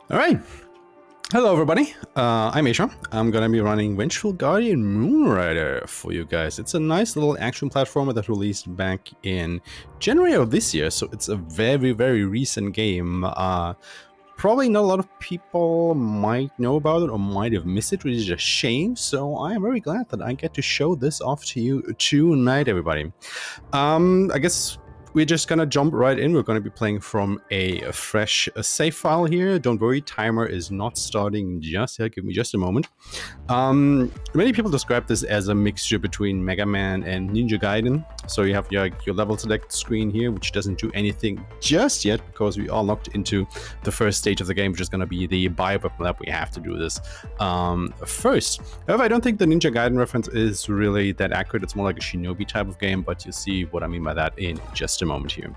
All right. Hello, everybody. I'm Aisha. I'm going to be running Vengeful Guardian Moonrider for you guys. It's a nice little action platformer that released back in January of this year, so it's a very, very recent game. Probably not a lot of people might know about it or might have missed it, which is a shame. So I am very glad that I get to show this off to you tonight, everybody. I guess we're just gonna jump right in. We're gonna be playing from a fresh save file here. Don't worry, timer is not starting just yet. Give me just a moment. Many people describe this as a mixture between Mega Man and Ninja Gaiden. So you have your level select screen here, which doesn't do anything just yet because we are locked into the first stage of the game, which is going to be the bioweapon lab. We have to do this first. However, I don't think the Ninja Gaiden reference is really that accurate. It's more like a Shinobi type of game, but you'll see what I mean by that in just a moment here.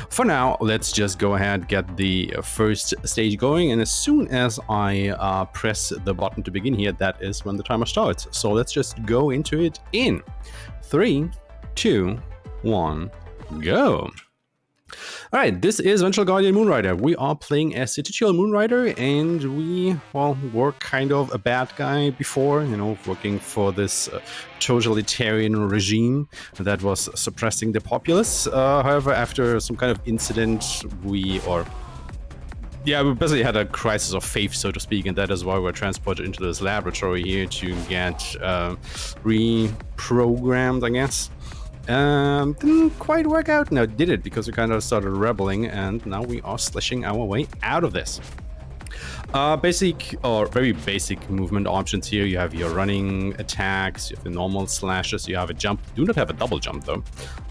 For now, let's just go ahead, get the first stage going, and as soon as I press the button to begin here, that is when the timer starts. So let's just go into it in 3, 2, 1, go. All right, this is Vengeful Guardian Moonrider. We are playing as the titular Moonrider, and we, well, were kind of a bad guy before, you know, working for this totalitarian regime that was suppressing the populace. However, after some kind of incident, we basically had a crisis of faith, so to speak, and that is why we're transported into this laboratory here to get reprogrammed, I guess. Didn't quite work out. No, did it, because we kind of started rebelling, and now we are slashing our way out of this. Basic or very basic movement options here. You have your running attacks, you have the normal slashes, you have a jump. Do not have a double jump though.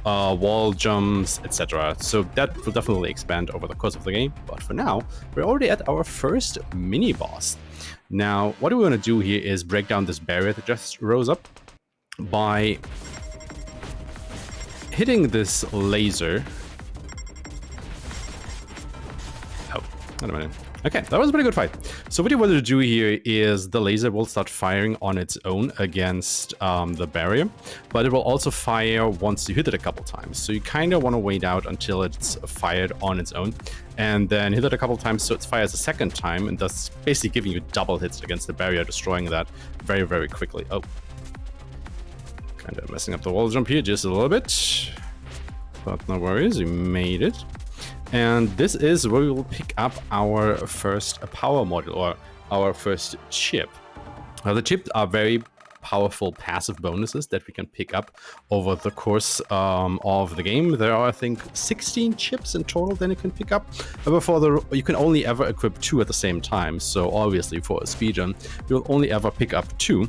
Wall jumps, etc. So that will definitely expand over the course of the game. But for now, we're already at our first mini boss. Now, what we want to do here is break down this barrier that just rose up by hitting this laser. Oh, wait a minute. Okay, that was a pretty good fight. So what you want to do here is the laser will start firing on its own against the barrier, but it will also fire once you hit it a couple times. So you kind of want to wait out until it's fired on its own, and then hit it a couple times so it fires a second time, and thus basically giving you double hits against the barrier, destroying that very, very quickly. Oh. Kind of messing up the wall jump here just a little bit, but no worries, we made it. And this is where we will pick up our first power module, or our first chip. Now, the chips are very powerful passive bonuses that we can pick up over the course of the game. There are, I think, 16 chips in total that you can pick up. However, you can only ever equip 2 at the same time. So obviously for a speedrun, you'll only ever pick up 2.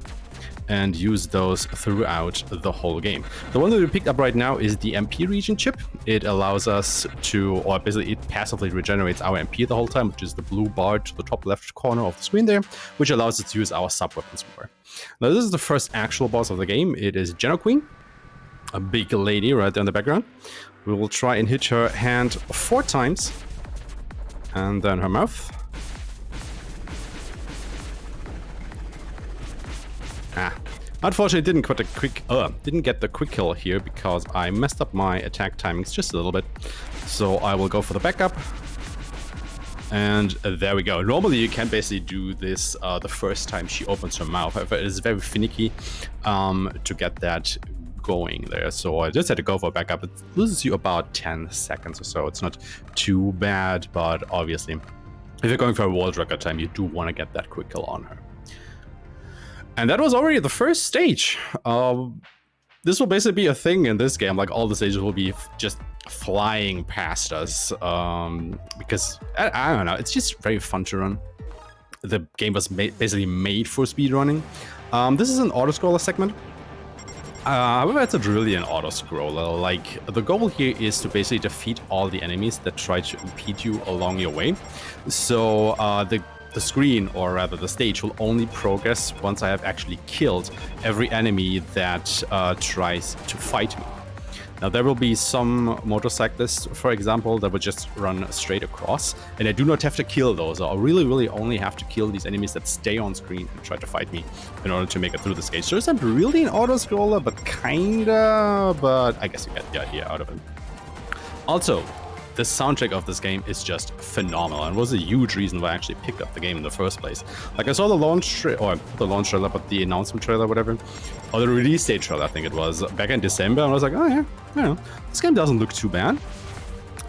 And use those throughout the whole game. The one that we picked up right now is the MP region chip. It allows us to, or basically it passively regenerates our MP the whole time, which is the blue bar to the top left corner of the screen there, which allows us to use our sub-weapons more. Now, this is the first actual boss of the game. It is Geno Queen, a big lady right there in the background. We will try and hit her hand 4 times, and then her mouth. Unfortunately, didn't get the quick kill here because I messed up my attack timings just a little bit. So I will go for the backup. And there we go. Normally you can basically do this the first time she opens her mouth. However, it is very finicky to get that going there. So I just had to go for a backup. It loses you about 10 seconds or so. It's not too bad, but obviously, if you're going for a world record time, you do want to get that quick kill on her. And that was already the first stage. This will basically be a thing in this game. Like, all the stages will be just flying past us. Because, I don't know, it's just very fun to run. The game was basically made for speedrunning. This is an auto-scroller segment. However, it's not really an auto-scroller. Like, the goal here is to basically defeat all the enemies that try to impede you along your way. So, the screen, or rather the stage, will only progress once I have actually killed every enemy that tries to fight me. Now, there will be some motorcyclists, for example, that will just run straight across, and I do not have to kill those. I really only have to kill these enemies that stay on screen and try to fight me in order to make it through the stage. So it's not really an auto-scroller, but kinda, but I guess you get the idea out of it. Also, the soundtrack of this game is just phenomenal and was a huge reason why I actually picked up the game in the first place. Like I saw the launch trailer, but the announcement trailer, whatever, or the release date trailer, I think it was, back in December, and I was like, oh yeah, you know, this game doesn't look too bad.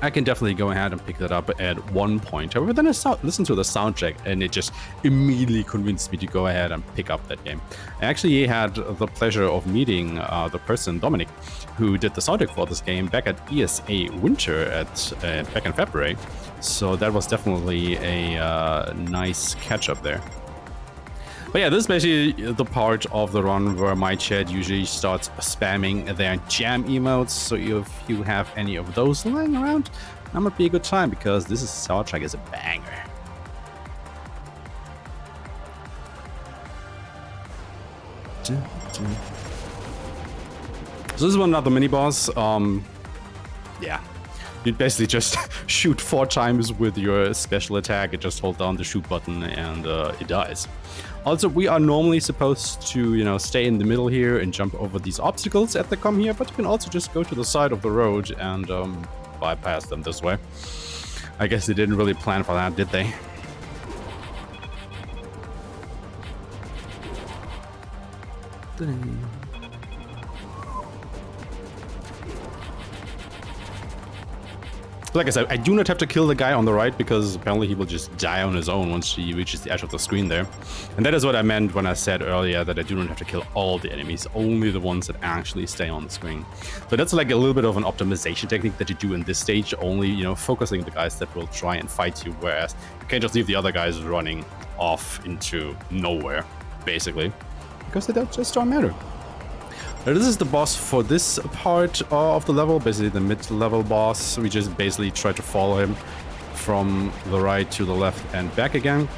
I can definitely go ahead and pick that up at one point. However, then I listened to the soundtrack and it just immediately convinced me to go ahead and pick up that game. I actually had the pleasure of meeting the person, Dominic, who did the soundtrack for this game back at ESA Winter back in February. So that was definitely a nice catch-up there. But yeah, this is basically the part of the run where my chat usually starts spamming their jam emotes. So if you have any of those lying around, that might be a good time because this soundtrack is a banger. So this is another mini boss. Yeah. You basically just shoot 4 times with your special attack and just hold down the shoot button and it dies. Also, we are normally supposed to, you know, stay in the middle here and jump over these obstacles as they come here, but you can also just go to the side of the road and bypass them this way. I guess they didn't really plan for that, did they? Like I said, I do not have to kill the guy on the right because apparently he will just die on his own once he reaches the edge of the screen there. And that is what I meant when I said earlier that I do not have to kill all the enemies, only the ones that actually stay on the screen. So that's like a little bit of an optimization technique that you do in this stage, only, you know, focusing the guys that will try and fight you, whereas you can't just leave the other guys running off into nowhere, basically, because they just don't matter. This is the boss for this part of the level, basically the mid-level boss. We just basically try to follow him from the right to the left and back again,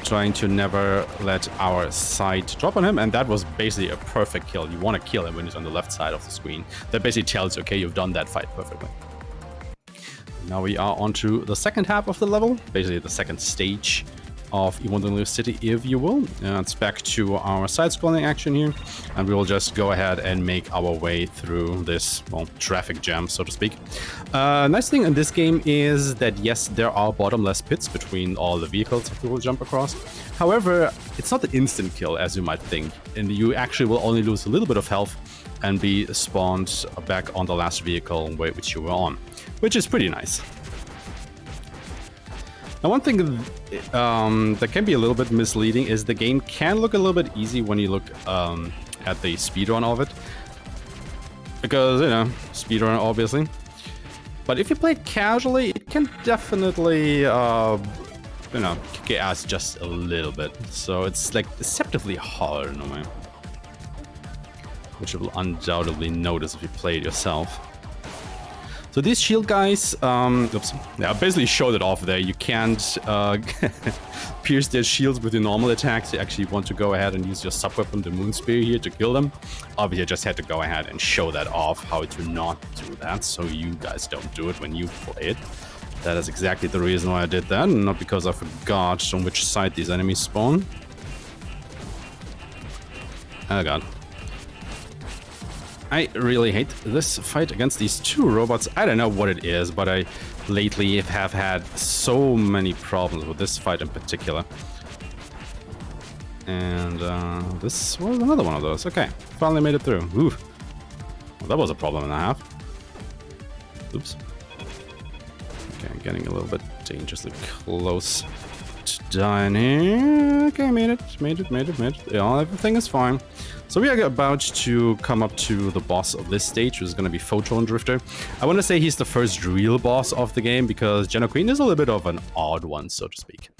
trying to never let our sight drop on him, and that was basically a perfect kill. You want to kill him when he's on the left side of the screen. That basically tells you, okay, you've done that fight perfectly. Now we are on to the second half of the level, basically the second stage of Evil City, if you will. It's back to our side-scrolling action here, and we will just go ahead and make our way through this, well, traffic jam, so to speak. Nice thing in this game is that, yes, there are bottomless pits between all the vehicles that we will jump across. However, it's not an instant kill, as you might think, and you actually will only lose a little bit of health and be spawned back on the last vehicle which you were on, which is pretty nice. Now, one thing that can be a little bit misleading is the game can look a little bit easy when you look at the speedrun of it. Because, you know, speedrun obviously. But if you play it casually, it can definitely, you know, kick your ass just a little bit. So it's like deceptively hard in a way. Which you will undoubtedly notice if you play it yourself. So these shield guys, oops, yeah, I basically showed it off there. You can't pierce their shields with your normal attacks. You actually want to go ahead and use your sub-weapon, the Moon Spear here, to kill them. Obviously, I just had to go ahead and show that off, how to not do that, so you guys don't do it when you play it. That is exactly the reason why I did that, and not because I forgot on which side these enemies spawn. Oh god. I really hate this fight against these two robots. I don't know what it is, but I lately have had so many problems with this fight in particular. And this was another one of those. Okay, finally made it through. Ooh. Well, that was a problem and a half. Oops. Okay, getting a little bit dangerously close to dying here. Okay, made it. Yeah, everything is fine. So we are about to come up to the boss of this stage, which is going to be Photon Drifter. I want to say he's the first real boss of the game, because Jenna Queen is a little bit of an odd one, so to speak.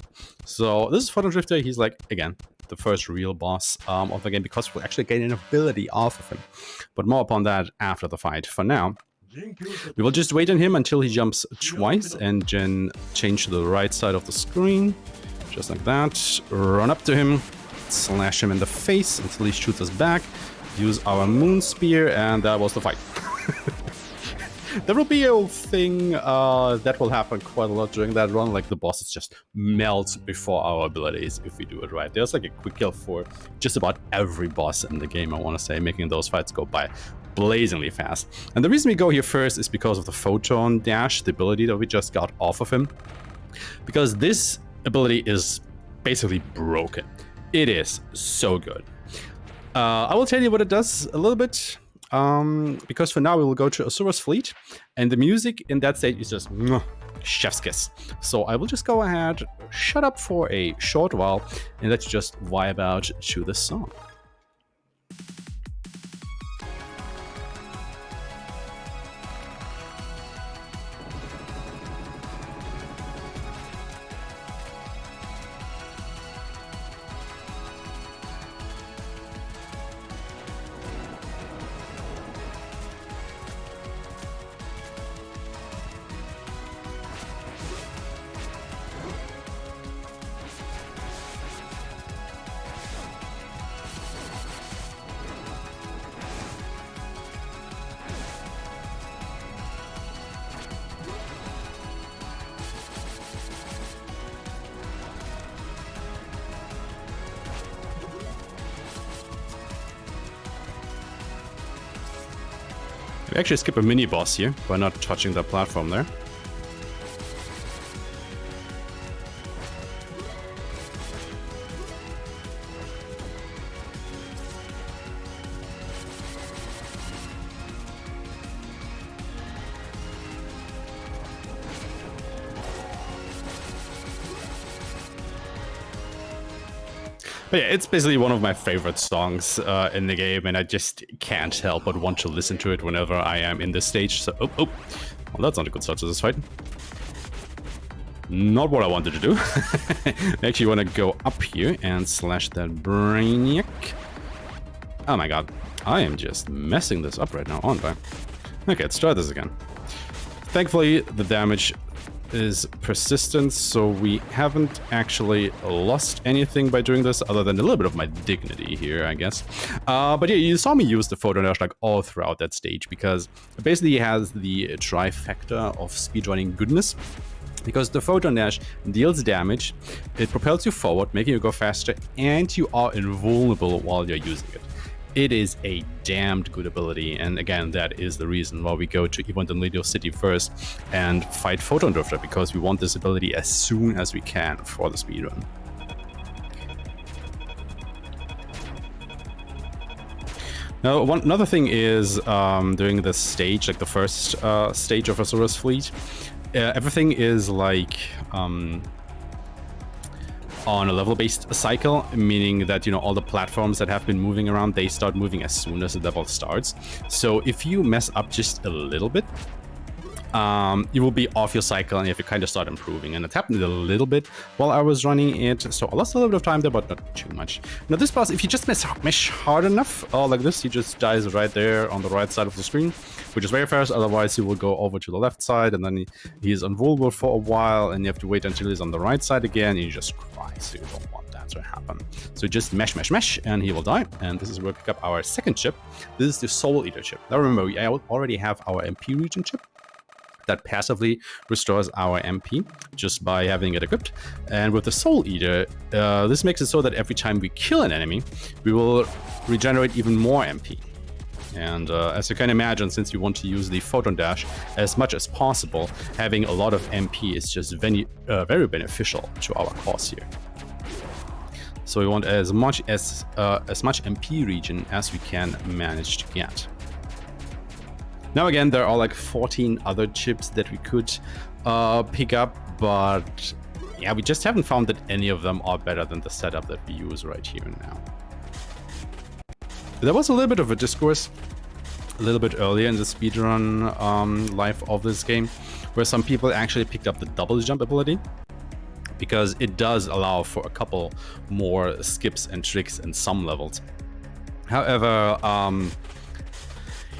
So this is Photon Drifter. He's like, again, the first real boss of the game, because we're actually getting an ability off of him. But more upon that after the fight. For now, we will just wait on him until he jumps twice and then change to the right side of the screen. Just like that. Run up to him. Slash him in the face until he shoots us back. Use our Moon Spear, and that was the fight. There will be a thing that will happen quite a lot during that run, like the bosses just melt before our abilities if we do it right. There's like a quick kill for just about every boss in the game, I want to say, making those fights go by blazingly fast. And the reason we go here first is because of the photon dash, the ability that we just got off of him. Because this ability is basically broken. It is so good. I will tell you what it does a little bit, because for now we will go to Asura's fleet, and the music in that stage is just chef's kiss. So I will just go ahead, shut up for a short while, and let's just vibe out to the song. We actually skip a mini boss here by not touching the platform there. But yeah, it's basically one of my favorite songs in the game, and I just can't help but want to listen to it whenever I am in this stage. So, well, that's not a good start to this fight. Not what I wanted to do. I actually want to go up here and slash that Brainiac. Oh my god, I am just messing this up right now, aren't I? Okay, let's try this again. Thankfully, the damage is persistent, so we haven't actually lost anything by doing this, other than a little bit of my dignity here, I guess. But yeah, you saw me use the photon dash like all throughout that stage, because it basically has the trifecta of speedrunning goodness. Because the photon dash deals damage, it propels you forward, making you go faster, and you are invulnerable while you're using it. It is a damned good ability, and again, that is the reason why we go to Evangelion City first and fight Photon Drifter, because we want this ability as soon as we can for the speedrun. Now, another thing is during this stage, like the first stage of Asura's fleet, everything is like on a level-based cycle, meaning that, you know, all the platforms that have been moving around, they start moving as soon as the level starts. So if you mess up just a little bit, you will be off your cycle and you have to kind of start improving. And it happened a little bit while I was running it, so I lost a little bit of time there, but not too much. Now this boss, if you just mesh hard enough, like this, he just dies right there on the right side of the screen, which is very fast. Otherwise he will go over to the left side, and then he's invulnerable for a while, and you have to wait until he's on the right side again, and you just cry, so you don't want that to happen. So just mesh, and he will die. And this is where we pick up our second chip. This is the Soul Eater chip. Now remember, we already have our MP region chip that passively restores our MP just by having it equipped. And with the Soul Eater, this makes it so that every time we kill an enemy, we will regenerate even more MP. And as you can imagine, since you want to use the Photon Dash as much as possible, having a lot of MP is just very beneficial to our cause here. So we want as much MP region as we can manage to get. Now again, there are like 14 other chips that we could pick up, but yeah, we just haven't found that any of them are better than the setup that we use right here and now. There was a little bit of a discourse a little bit earlier in the speedrun life of this game, where some people actually picked up the double jump ability, because it does allow for a couple more skips and tricks in some levels. However,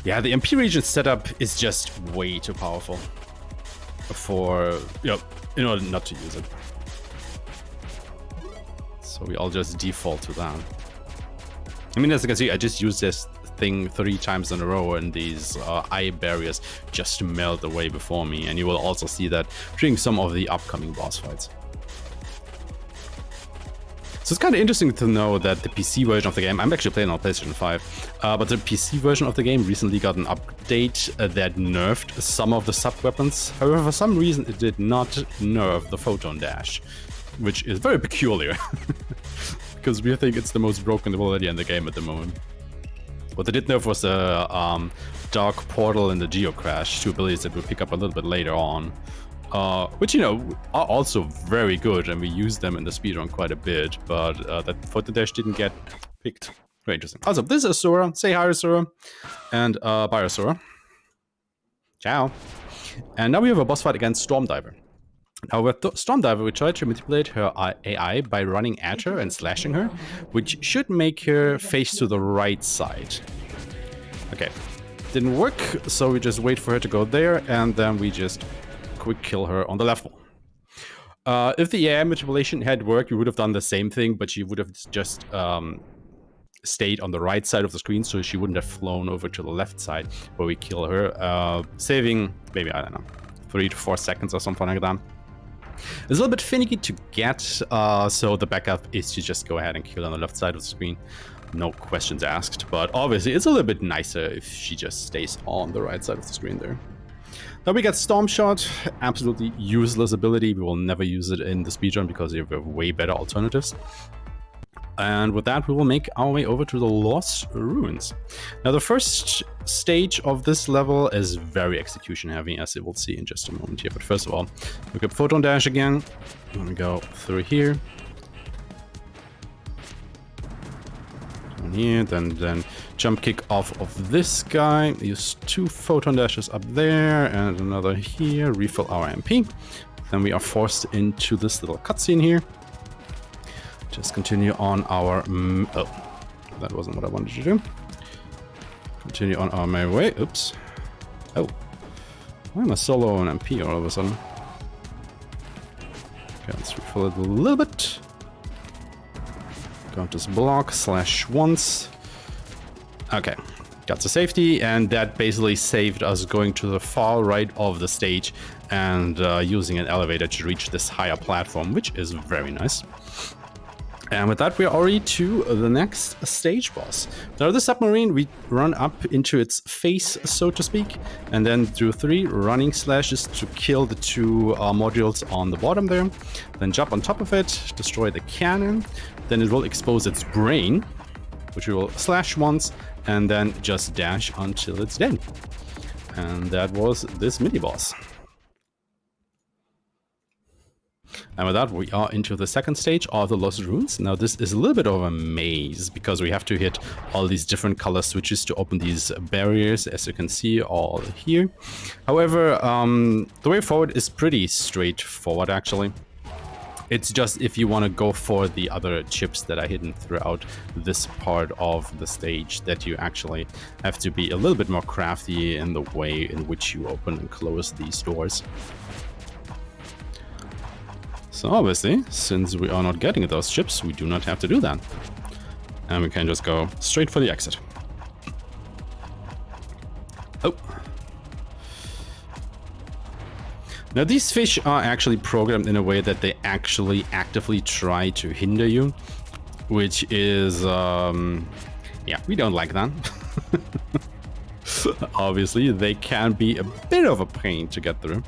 yeah, the MP region setup is just way too powerful for, you know, in order not to use it. So we all just default to that. I mean, as you can see, I just used this thing 3 times in a row, and these eye barriers just melt away before me. And you will also see that during some of the upcoming boss fights. So it's kind of interesting to know that the PC version of the game, I'm actually playing on PlayStation 5, but the PC version of the game recently got an update that nerfed some of the sub-weapons. However, for some reason, it did not nerf the photon dash, which is very peculiar, because we think it's the most broken ability in the game at the moment. What they did nerf was the Dark Portal and the Geocrash, two abilities that we'll pick up a little bit later on. Which, you know, are also very good, and we use them in the speedrun quite a bit, but that photon dash didn't get picked. Very interesting. Also, this is Asura. Say hi, Asura. And bye, Asura. Ciao. And now we have a boss fight against Stormdiver. Now with Stormdiver, we tried to manipulate her AI by running at her and slashing her, which should make her face to the right side. Okay, didn't work, so we just wait for her to go there, and then we just quick kill her on the left wall. If the AI manipulation had worked, we would have done the same thing, but she would have just stayed on the right side of the screen, so she wouldn't have flown over to the left side where we kill her, saving maybe, I don't know, 3 to 4 seconds or something like that. It's a little bit finicky to get, so the backup is to just go ahead and kill on the left side of the screen. No questions asked, but obviously it's a little bit nicer if she just stays on the right side of the screen there. Now we got Storm Shot, absolutely useless ability. We will never use it in the speedrun because we have way better alternatives. And with that, we will make our way over to the Lost Ruins. Now the first stage of this level is very execution heavy, as you will see in just a moment here. But first of all, look at Photon Dash again. I'm gonna go through here. Here, then jump kick off of this guy, use 2 photon dashes up there and another here, refill our MP. Then we are forced into this little cutscene here. Just continue on our oh, that wasn't what I wanted to do. Continue on our merry way. Oops. Oh, why am I solo on MP all of a sudden? Okay, let's refill it a little bit. Got this block / once. Okay, got the safety, and that basically saved us going to the far right of the stage and using an elevator to reach this higher platform, which is very nice. And with that, we are already to the next stage boss. Now, the submarine, we run up into its face, so to speak, and then do 3 running slashes to kill the 2 modules on the bottom there. Then jump on top of it, destroy the cannon. Then it will expose its brain, which we will slash once, and then just dash until it's dead. And that was this mini-boss. And with that, we are into the second stage of the Lost Ruins. Now, this is a little bit of a maze because we have to hit all these different color switches to open these barriers, as you can see all here. However, the way forward is pretty straightforward, actually. It's just if you want to go for the other chips that are hidden throughout this part of the stage that you actually have to be a little bit more crafty in the way in which you open and close these doors. So obviously, since we are not getting those chips, we do not have to do that. And we can just go straight for the exit. Oh. Now these fish are actually programmed in a way that they actually actively try to hinder you, which is, yeah, we don't like that. Obviously, they can be a bit of a pain to get through.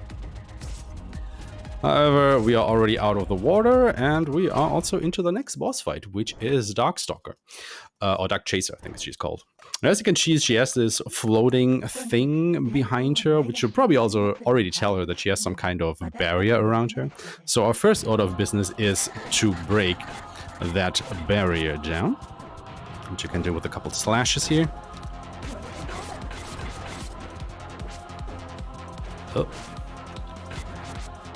However, we are already out of the water, and we are also into the next boss fight, which is Darkstalker, or Dark Chaser, I think she's called. And as you can see, she has this floating thing behind her, which should probably also already tell her that she has some kind of barrier around her. So our first order of business is to break that barrier down, which you can do with a couple slashes here. Oh.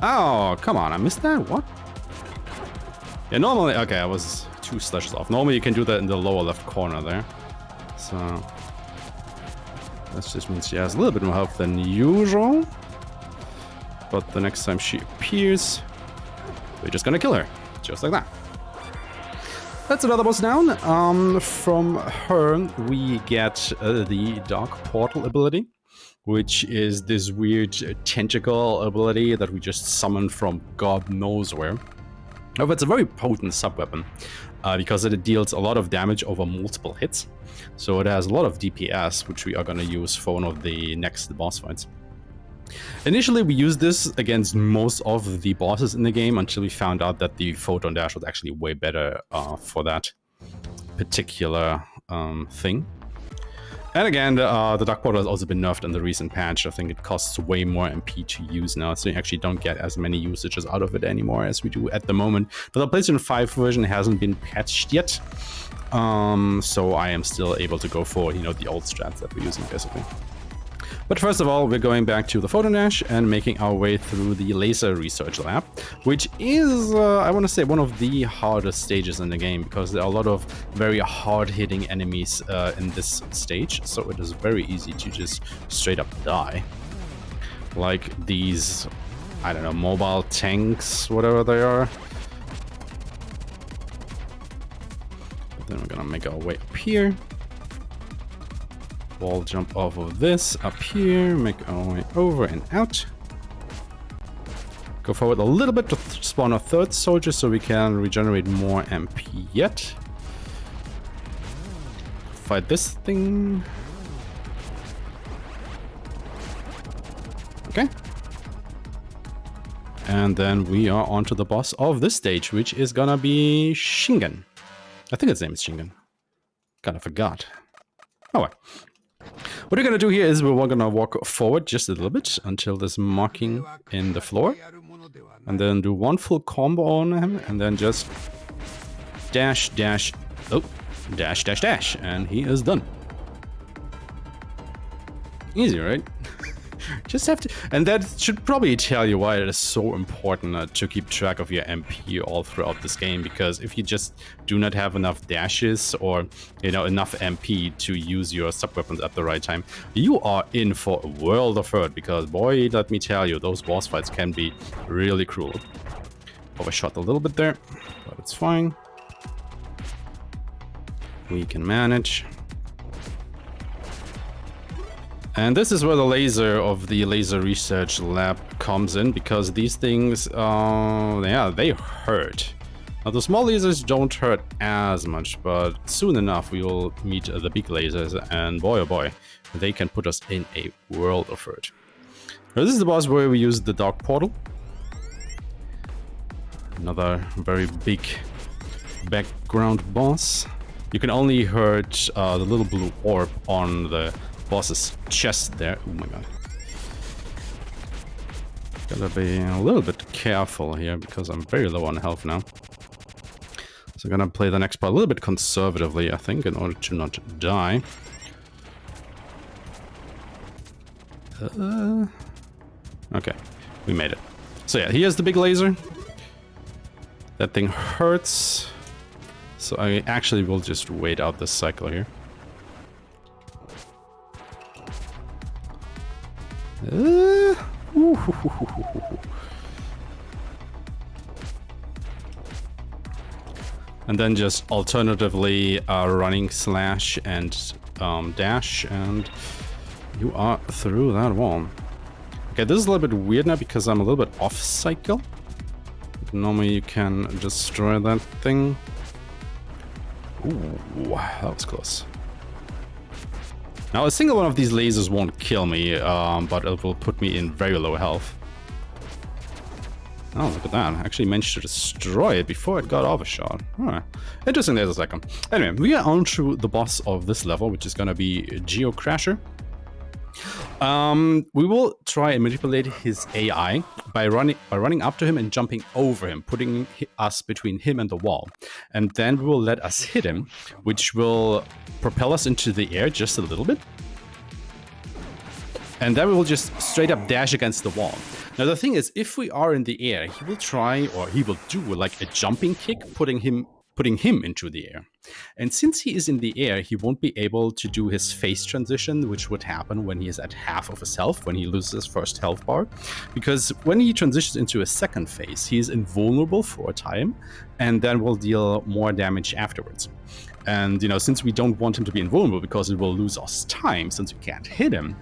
Oh, come on, I missed that? What? Yeah, normally... Okay, I was 2 slashes off. Normally you can do that in the lower left corner there. So... that just means she has a little bit more health than usual. But the next time she appears, we're just gonna kill her. Just like that. That's another boss down. From her, we get the Dark Portal ability, which is this weird tentacle ability that we just summon from God knows where. However, it's a very potent sub-weapon because it deals a lot of damage over multiple hits. So it has a lot of DPS, which we are going to use for one of the next boss fights. Initially, we used this against most of the bosses in the game until we found out that the Photon Dash was actually way better for that particular thing. And again, the Dark Portal has also been nerfed in the recent patch. I think it costs way more MP to use now, so you actually don't get as many usages out of it anymore as we do at the moment. But the PlayStation 5 version hasn't been patched yet, so I am still able to go for, you know, the old strats that we're using, basically. But first of all, we're going back to the Photon Dash and making our way through the Laser Research Lab, which is, I want to say, one of the hardest stages in the game, because there are a lot of very hard-hitting enemies in this stage, so it is very easy to just straight up die. Like these, I don't know, mobile tanks, whatever they are. But then we're gonna make our way up here. Wall jump off of this, up here, make our way over and out. Go forward a little bit to spawn a third soldier so we can regenerate more MP yet. Fight this thing. Okay. And then we are on to the boss of this stage, which is gonna be Shingen. I think its name is Shingen. Kinda forgot. Oh well. What we're gonna do here is we're gonna walk forward just a little bit until there's marking in the floor, and then do one full combo on him, and then just dash, dash, oh, dash, dash, dash, and he is done. Easy, right? Just have to, and that should probably tell you why it is so important to keep track of your MP all throughout this game, because if you just do not have enough dashes or, you know, enough MP to use your sub-weapons at the right time, you are in for a world of hurt, because boy, let me tell you, those boss fights can be really cruel. Overshot a little bit there, but it's fine. We can manage. And this is where the laser of the Laser Research Lab comes in, because these things, yeah, they hurt. Now, the small lasers don't hurt as much, but soon enough we will meet the big lasers, and boy oh boy, they can put us in a world of hurt. Now, this is the boss where we use the Dark Portal. Another very big background boss. You can only hurt the little blue orb on the boss's chest there. Oh my god. Gotta be a little bit careful here because I'm very low on health now. So I'm gonna play the next part a little bit conservatively, I think, in order to not die. Okay, we made it. So yeah, here's the big laser. That thing hurts. So I actually will just wait out this cycle here. And then just alternatively running slash and dash, and you are through that wall. Okay, this is a little bit weird now because I'm a little bit off cycle. Normally you can destroy that thing. Ooh, that was close. Now, a single one of these lasers won't kill me, but it will put me in very low health. Oh, look at that. I actually managed to destroy it before it got overshot. Huh. Interesting, there's a second. Anyway, we are on to the boss of this level, which is going to be Geocrasher. We will try and manipulate his AI by running up to him and jumping over him, putting us between him and the wall. And then we will let us hit him, which will propel us into the air just a little bit. And then we will just straight up dash against the wall. Now the thing is, if we are in the air, he will try, or he will do like a jumping kick, putting him into the air. And since he is in the air, he won't be able to do his phase transition, which would happen when he is at half of his health, when he loses his first health bar. Because when he transitions into a second phase, he is invulnerable for a time, and then will deal more damage afterwards. And, you know, since we don't want him to be invulnerable because it will lose us time, since we can't hit him,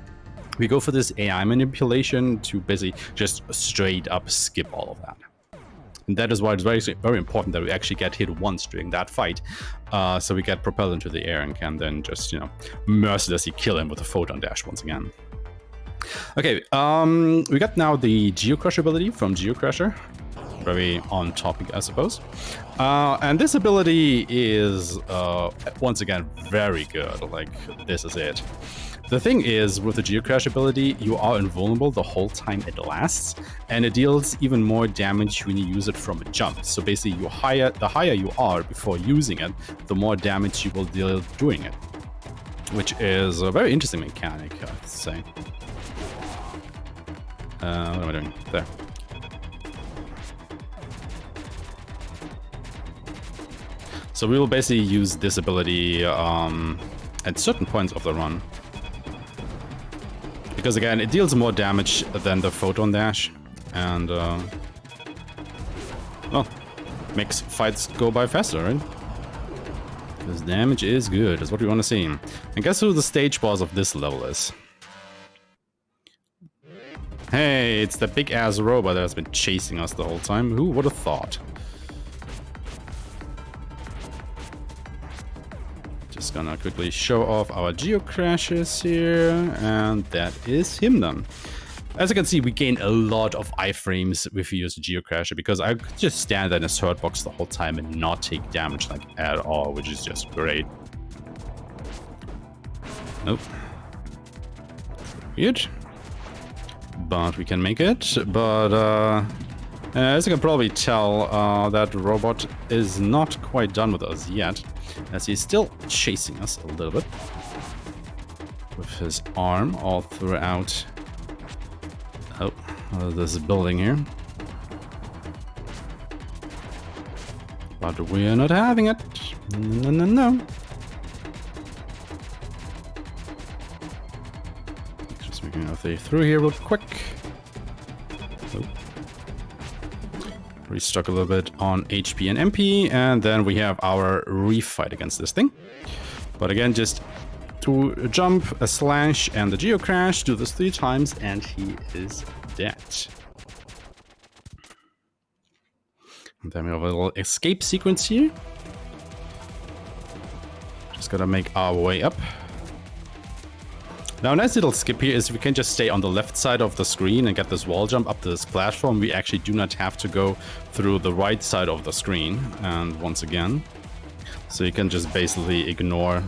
we go for this AI manipulation to basically just straight up skip all of that. And that is why it's very, very important that we actually get hit once during that fight. So we get propelled into the air and can then just, mercilessly kill him with a photon dash once again. Okay, we got now the Geocrush ability from Geocrusher. Very on topic, I suppose. And this ability is, once again, very good. Like, this is it. The thing is, with the Geocrash ability, you are invulnerable the whole time it lasts, and it deals even more damage when you use it from a jump. So basically, the higher you are before using it, the more damage you will deal doing it. Which is a very interesting mechanic, I have to say. What am I doing? There. So we will basically use this ability at certain points of the run. Because again, it deals more damage than the photon dash. And, well, makes fights go by faster, right? Because damage is good, is what we want to see. And guess who the stage boss of this level is? Hey, it's the big-ass robot that has been chasing us the whole time. Who would have thought? Just gonna quickly show off our geocrashes here, and that is him done. As you can see, we gain a lot of iframes if we use the geocrasher, because I could just stand there in a sword box the whole time and not take damage like at all, which is just great. Nope. Weird. But we can make it. But as you can probably tell, that robot is not quite done with us yet, as he's still chasing us a little bit with his arm all throughout this building here. But we're not having it. No, no, no. Just making our way through here real quick. Oh. Restock a little bit on HP and MP, and then we have our refight against this thing. But again, just to a jump, a slash, and the geocrash. Do this 3 times, and he is dead. And then we have a little escape sequence here. Just gotta make our way up. Now, a nice little skip here is we can just stay on the left side of the screen and get this wall jump up to this platform. We actually do not have to go through the right side of the screen. And once again, so you can just basically ignore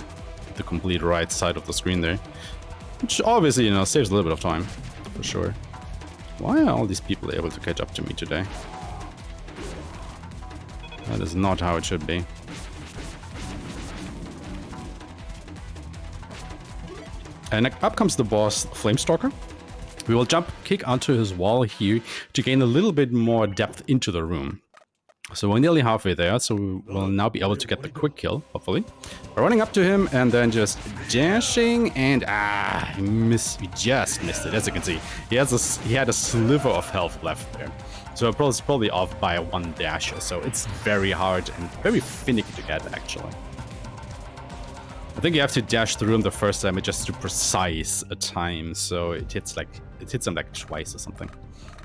the complete right side of the screen there. Which obviously, saves a little bit of time, for sure. Why are all these people able to catch up to me today? That is not how it should be. And up comes the boss, Flamestalker. We will jump kick onto his wall here to gain a little bit more depth into the room. So we're nearly halfway there, so we will now be able to get the quick kill, hopefully. We're running up to him and then just dashing, and we just missed it. As you can see, he had a sliver of health left there. So it's probably off by 1 dash or so. It's very hard and very finicky to get, actually. I think you have to dash through him the first time, just to precise a time, so it hits him like twice or something.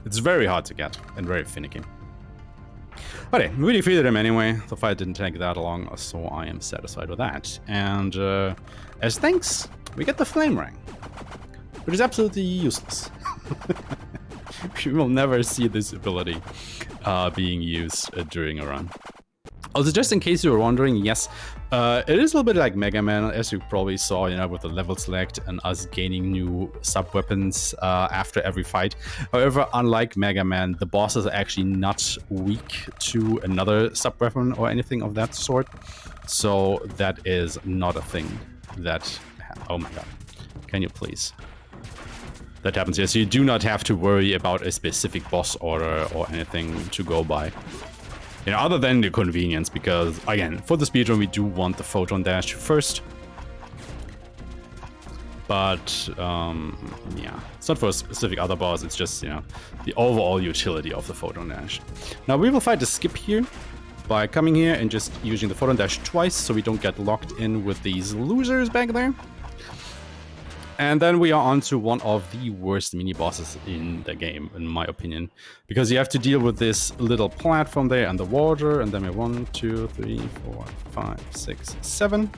It's very hard to get and very finicky. Okay, we defeated him anyway. The fight didn't take that long, so I am satisfied with that. And as thanks, we get the Flame Ring, which is absolutely useless. We will never see this ability being used during a run. Also, just in case you were wondering, yes, it is a little bit like Mega Man, as you probably saw, with the level select and us gaining new sub-weapons after every fight. However, unlike Mega Man, the bosses are actually not weak to another sub-weapon or anything of that sort. So that is not a thing that... Oh my god. Can you please? That happens here. So you do not have to worry about a specific boss order or anything to go by. Other than the convenience, because, again, for the speedrun, we do want the photon dash first. But, yeah, it's not for a specific other boss, it's just, the overall utility of the photon dash. Now, we will fight the skip here by coming here and just using the photon dash twice, so we don't get locked in with these losers back there. And then we are on to one of the worst mini-bosses in the game, in my opinion. Because you have to deal with this little platform there and the water, and then we 1, 2, 3, 4, 5, 6, 7.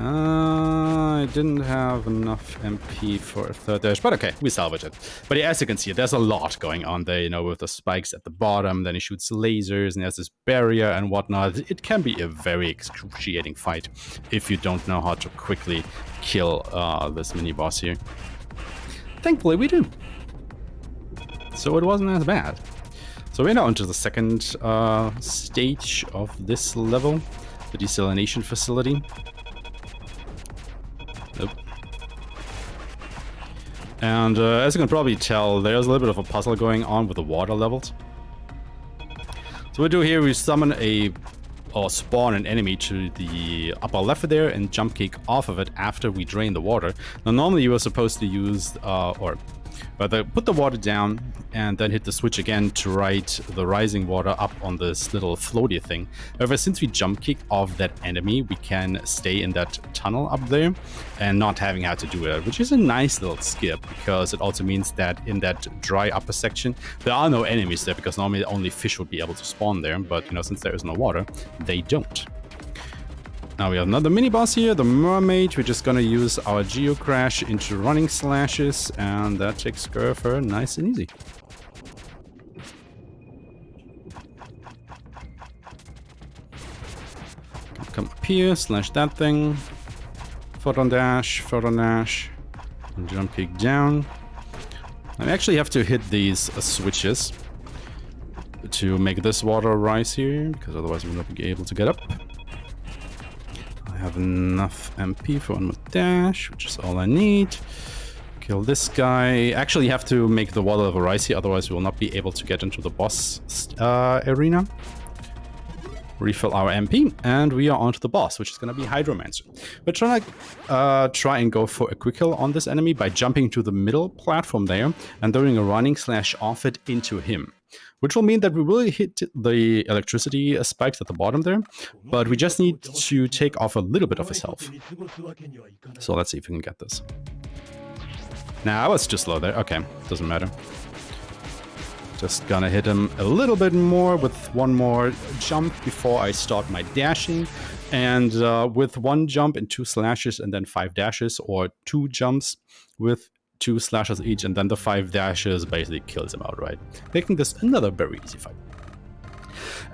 I didn't have enough MP for a third dash, but okay, we salvage it. But yeah, as you can see, there's a lot going on there, you know, with the spikes at the bottom, then he shoots lasers, and there's this barrier and whatnot. It can be a very excruciating fight if you don't know how to quickly kill this mini-boss here. Thankfully, we do. So it wasn't as bad. So we're now into the second stage of this level, the desalination facility. And as you can probably tell, there's a little bit of a puzzle going on with the water levels. So what we do here, we summon or spawn an enemy to the upper left there and jump kick off of it after we drain the water. Now normally you were supposed to use, put the water down and then hit the switch again to ride the rising water up on this little floaty thing. However, since we jump kick off that enemy, we can stay in that tunnel up there and not having had to do it, which is a nice little skip because it also means that in that dry upper section, there are no enemies there because normally only fish would be able to spawn there, but you know, since there is no water, they don't. Now we have another mini-boss here, the mermaid. We're just gonna use our geocrash into running slashes, and that takes care of her nice and easy. Come up here, slash that thing. Photon dash, and jump kick down. I actually have to hit these switches to make this water rise here, because otherwise we will not be able to get up. I have enough MP for one more dash, which is all I need. Kill this guy. Actually have to make the water level rise here, otherwise we will not be able to get into the boss arena. Refill our MP, and we are on to the boss, which is going to be Hydromancer. We're trying to try and go for a quick kill on this enemy by jumping to the middle platform there and doing a running slash off it into him, which will mean that we will hit the electricity spikes at the bottom there, but we just need to take off a little bit of his health. So let's see if we can get this. Nah, I was too slow there. Okay, doesn't matter. Just gonna hit him a little bit more with one more jump before I start my dashing. And with one jump and 2 slashes and then 5 dashes, or 2 jumps with 2 slashes each and then the 5 dashes basically kills him outright, making this another very easy fight.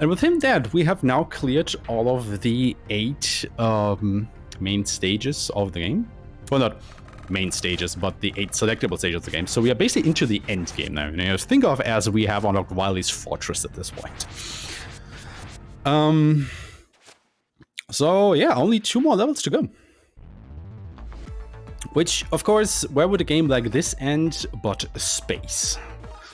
And with him dead, we have now cleared all of the 8 main stages of the game. Well, not main stages, but the 8 selectable stages of the game. So we are basically into the end game now. You know, think of as we have unlocked Wily's Fortress at this point. So yeah, only 2 more levels to go. Which, of course, where would a game like this end but space?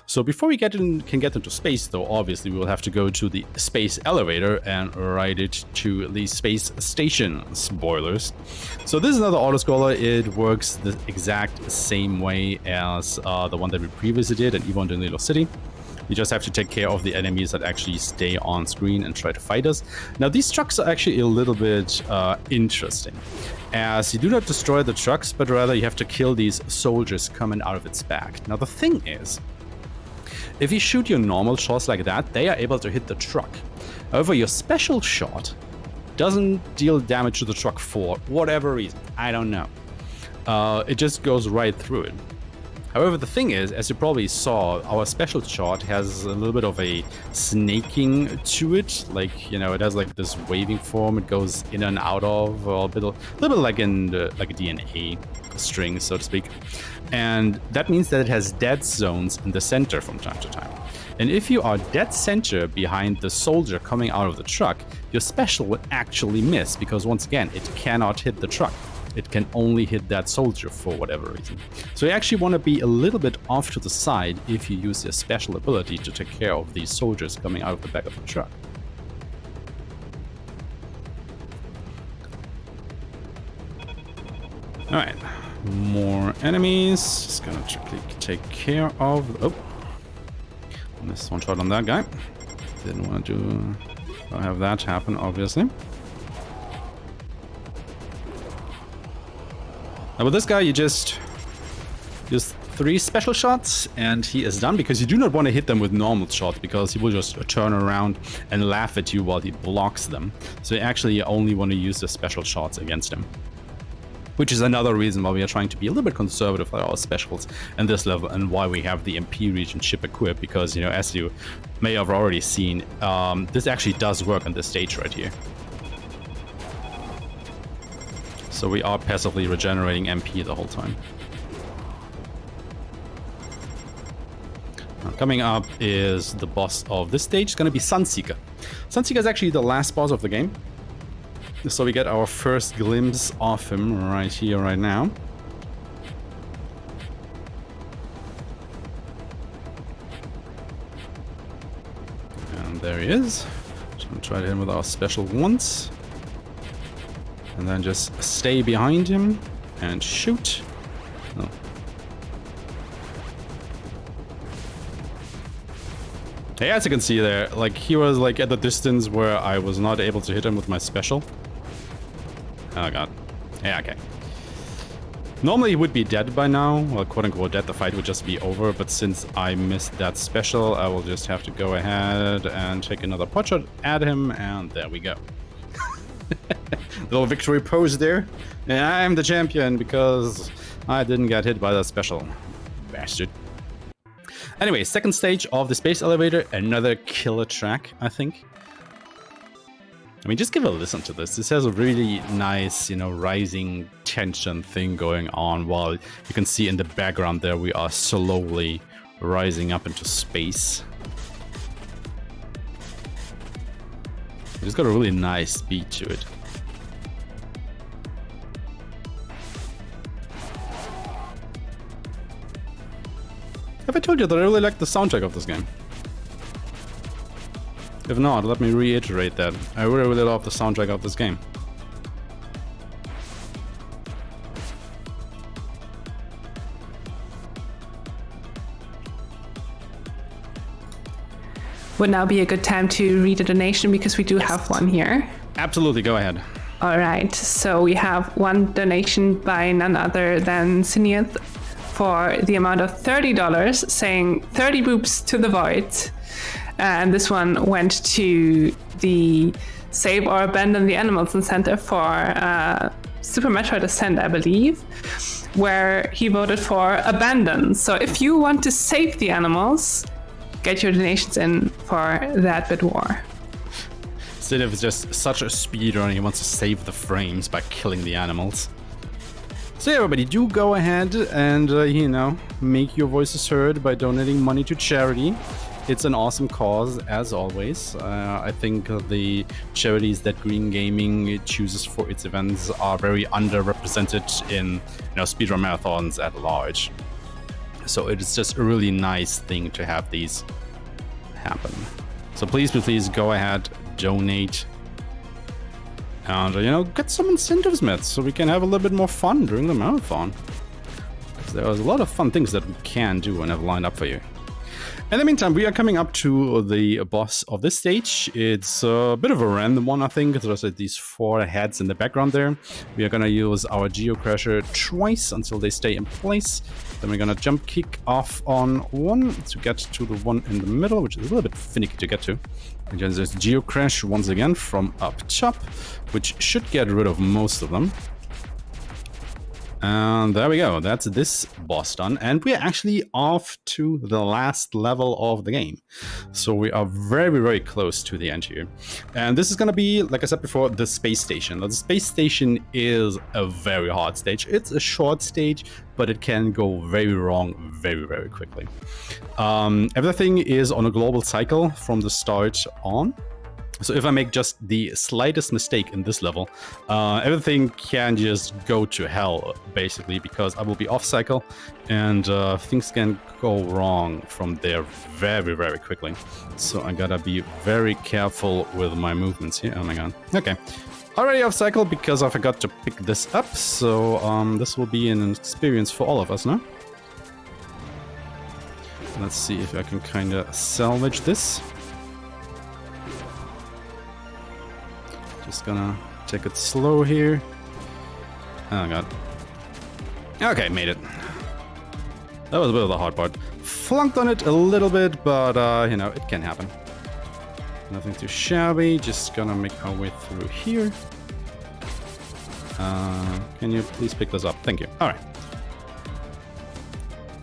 So before we can get into space, though, obviously we will have to go to the space elevator and ride it to the space station. Spoilers. So this is another autoscroller. It works the exact same way as the one that we previously did at Evil in Little City. You just have to take care of the enemies that actually stay on screen and try to fight us. Now, these trucks are actually a little bit interesting, as you do not destroy the trucks, but rather you have to kill these soldiers coming out of its back. Now, the thing is, if you shoot your normal shots like that, they are able to hit the truck. However, your special shot doesn't deal damage to the truck for whatever reason. I don't know. It just goes right through it. However, the thing is, as you probably saw, our special shot has a little bit of a snaking to it. Like, you know, it has like this waving form it goes in and out of, a little bit like in like a DNA string, so to speak. And that means that it has dead zones in the center from time to time. And if you are dead center behind the soldier coming out of the truck, your special will actually miss, because once again, it cannot hit the truck. It can only hit that soldier for whatever reason. So you actually want to be a little bit off to the side if you use your special ability to take care of these soldiers coming out of the back of the truck. Alright, more enemies. Just gonna take care of... Oh! Missed one shot on that guy. Didn't want to have that happen, obviously. Now with this guy, you just 3 special shots and he is done, because you do not want to hit them with normal shots, because he will just turn around and laugh at you while he blocks them. So you actually only want to use the special shots against him. Which is another reason why we are trying to be a little bit conservative with our specials in this level, and why we have the MP region ship equipped, because, you know, as you may have already seen, this actually does work on this stage right here. So we are passively regenerating MP the whole time. Now, coming up is the boss of this stage. It's going to be Sunseeker. Sunseeker is actually the last boss of the game. So we get our first glimpse of him right here, right now. And there he is. Just gonna try to hit him with our special once. And then just stay behind him and shoot. Oh. Hey, as you can see there, like, he was like at the distance where I was not able to hit him with my special. Oh god. Yeah, okay. Normally he would be dead by now, well, quote unquote dead, the fight would just be over, but since I missed that special, I will just have to go ahead and take another pot shot at him, and there we go. Little victory pose there. And I'm the champion because I didn't get hit by that special. Bastard. Anyway, second stage of the space elevator, another killer track, I think. I mean, just give a listen to this. This has a really nice, you know, rising tension thing going on, while you can see in the background there we are slowly rising up into space. It's got a really nice beat to it. Have I told you that I really like the soundtrack of this game? If not, let me reiterate that. I really, really love the soundtrack of this game. Would now be a good time to read a donation, because we do have one here. Absolutely, go ahead. All right, so we have one donation by none other than Cineath for the amount of $30, saying 30 boops to the void. And this one went to the Save or Abandon the Animals incentive for Super Metroid Ascent, I believe, where he voted for Abandon. So if you want to save the animals, get your donations in for that bit more. Cineath is just such a speedrunner, he wants to save the frames by killing the animals. So yeah, everybody, do go ahead and, you know, make your voices heard by donating money to charity. It's an awesome cause, as always. I think the charities that Green Gaming chooses for its events are very underrepresented in, you know, speedrun marathons at large. So it is just a really nice thing to have these happen. So please go ahead, donate, and, you know, get some incentives met so we can have a little bit more fun during the marathon. Because there's a lot of fun things that we can do and have lined up for you. In the meantime, we are coming up to the boss of this stage. It's a bit of a random one, I think. There's these 4 heads in the background there. We are going to use our Geocrasher twice until they stay in place. Then we're going to jump kick off on one to get to the one in the middle, which is a little bit finicky to get to. And then there's Geocrash once again from up top, which should get rid of most of them. And there we go, that's this boss done, and we're actually off to the last level of the game. So we are very, very close to the end here. And this is gonna be, like I said before, the space station. Now, the space station is a very hard stage. It's a short stage, but it can go very wrong very, very quickly. Everything is on a global cycle from the start on. So if I make just the slightest mistake in this level, everything can just go to hell, basically, because I will be off cycle, and things can go wrong from there very, very quickly. So I gotta be very careful with my movements here. Oh my god. Okay. Already off cycle because I forgot to pick this up, so this will be an experience for all of us now. Let's see if I can kind of salvage this. Just gonna take it slow here. Oh god. Okay, made it. That was a bit of the hard part. Flunked on it a little bit, but, you know, it can happen. Nothing too shabby, just gonna make our way through here. Can you please pick this up? Thank you. Alright.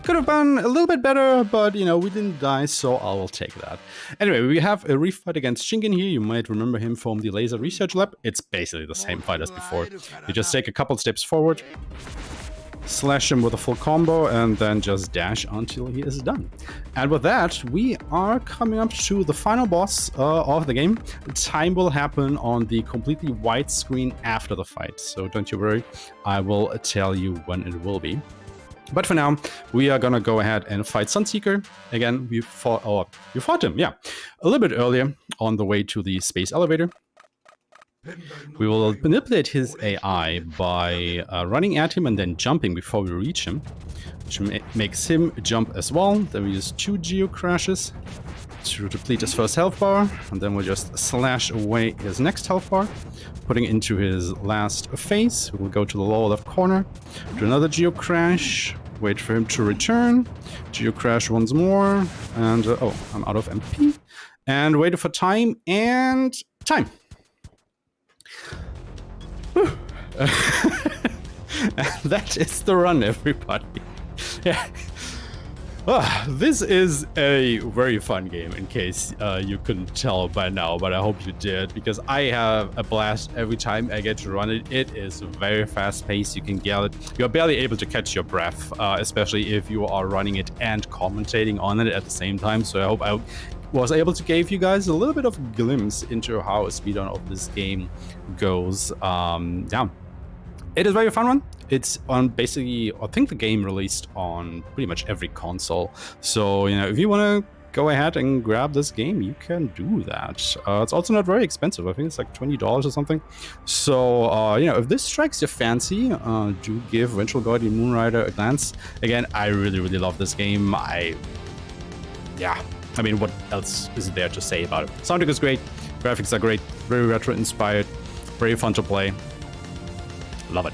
Could have been a little bit better, but, you know, we didn't die, so I will take that. Anyway, we have a refight against Shingen here. You might remember him from the Laser Research Lab. It's basically the same fight as before. You just take a couple steps forward, slash him with a full combo, and then just dash until he is done. And with that, we are coming up to the final boss of the game. Time will happen on the completely white screen after the fight, so don't you worry, I will tell you when it will be. But for now, we are gonna go ahead and fight Sunseeker. Again, you fought him, yeah, a little bit earlier on the way to the space elevator. We will manipulate his AI by running at him and then jumping before we reach him, which makes him jump as well. Then we use 2 Geo Crashes to deplete his first health bar, and then we'll just slash away his next health bar, putting it into his last phase. We'll go to the lower left corner, do another Geo Crash, wait for him to return, Geo Crash once more, and oh, I'm out of MP, and wait for time, and time. That is the run, everybody. Yeah. This is a very fun game, in case you couldn't tell by now, but I hope you did, because I have a blast every time I get to run it. It is very fast paced. You can get it. You're barely able to catch your breath, especially if you are running it and commentating on it at the same time. So I hope I was able to give you guys a little bit of a glimpse into how a speedrun of this game goes. Yeah, it is a very fun one. It's on basically, I think the game released on pretty much every console. So, you know, if you want to go ahead and grab this game, you can do that. It's also not very expensive. I think it's like $20 or something. So, you know, if this strikes your fancy, do give Vengeful Guardian Moonrider a glance. Again, I really, really love this game. Yeah. I mean, what else is there to say about it? Soundtrack is great, graphics are great, very retro-inspired, very fun to play. Love it.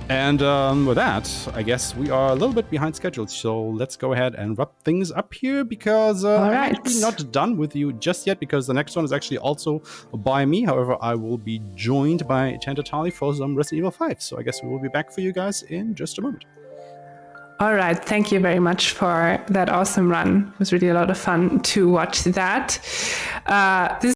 And with that, I guess we are a little bit behind schedule, so let's go ahead and wrap things up here, because I'm actually not done with you just yet, because the next one is actually also by me. However, I will be joined by Tantatali for some Resident Evil 5, so I guess we will be back for you guys in just a moment. All right, thank you very much for that awesome run. It was really a lot of fun to watch that. This